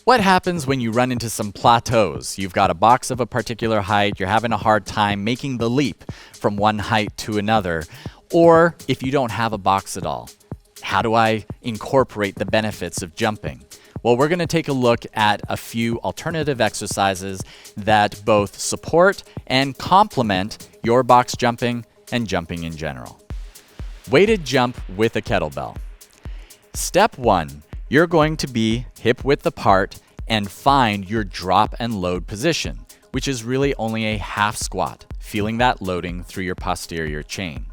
What happens when you run into some plateaus? You've got a box of a particular height, you're having a hard time making the leap from one height to another, or if you don't have a box at all. How do I incorporate the benefits of jumping? Well, we're going to take a look at a few alternative exercises that both support and complement your box jumping and jumping in general. Weighted jump with a kettlebell. Step 1. You're going to be hip width apart and find your drop and load position, which is really only a half squat, feeling that loading through your posterior chain.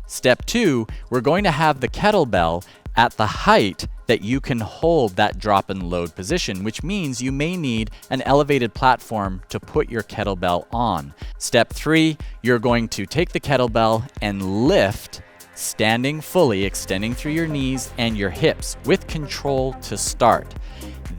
Step 2, we're going to have the kettlebell at the height that you can hold that drop and load position, which means you may need an elevated platform to put your kettlebell on. Step 3, you're going to take the kettlebell and lift, standing fully, extending through your knees and your hips with control to start.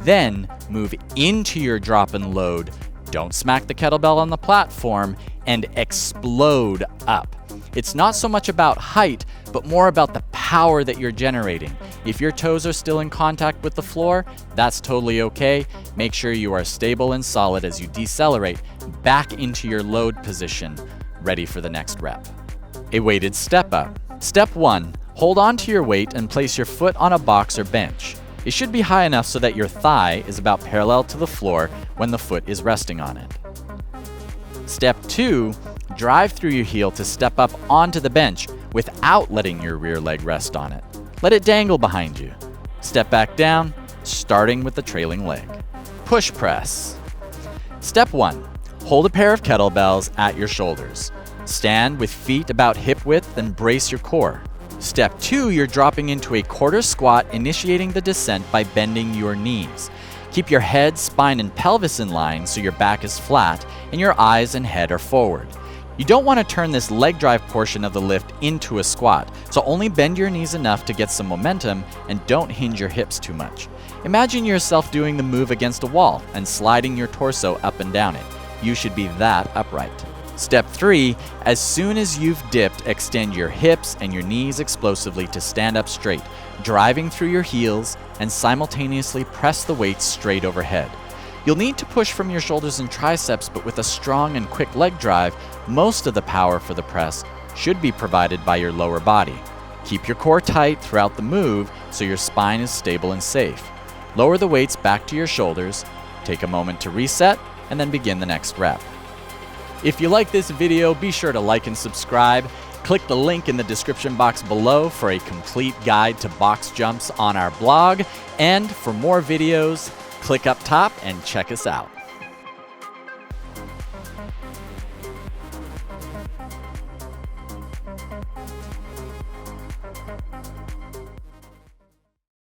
Then move into your drop and load. Don't smack the kettlebell on the platform and explode up. It's not so much about height, but more about the power that you're generating. If your toes are still in contact with the floor, that's totally okay. Make sure you are stable and solid as you decelerate back into your load position, ready for the next rep. A weighted step up. Step 1, hold on to your weight and place your foot on a box or bench. It should be high enough so that your thigh is about parallel to the floor when the foot is resting on it. Step 2, drive through your heel to step up onto the bench without letting your rear leg rest on it. Let it dangle behind you. Step back down, starting with the trailing leg. Push press. Step 1, hold a pair of kettlebells at your shoulders. Stand with feet about hip width and brace your core. Step 2, you're dropping into a quarter squat, initiating the descent by bending your knees. Keep your head, spine, and pelvis in line so your back is flat and your eyes and head are forward. You don't want to turn this leg drive portion of the lift into a squat, so only bend your knees enough to get some momentum and don't hinge your hips too much. Imagine yourself doing the move against a wall and sliding your torso up and down it. You should be that upright. Step 3, as soon as you've dipped, extend your hips and your knees explosively to stand up straight, driving through your heels and simultaneously press the weights straight overhead. You'll need to push from your shoulders and triceps, but with a strong and quick leg drive, most of the power for the press should be provided by your lower body. Keep your core tight throughout the move so your spine is stable and safe. Lower the weights back to your shoulders, take a moment to reset, and then begin the next rep. If you like this video, be sure to like and subscribe. Click the link in the description box below for a complete guide to box jumps on our blog. And for more videos, click up top and check us out.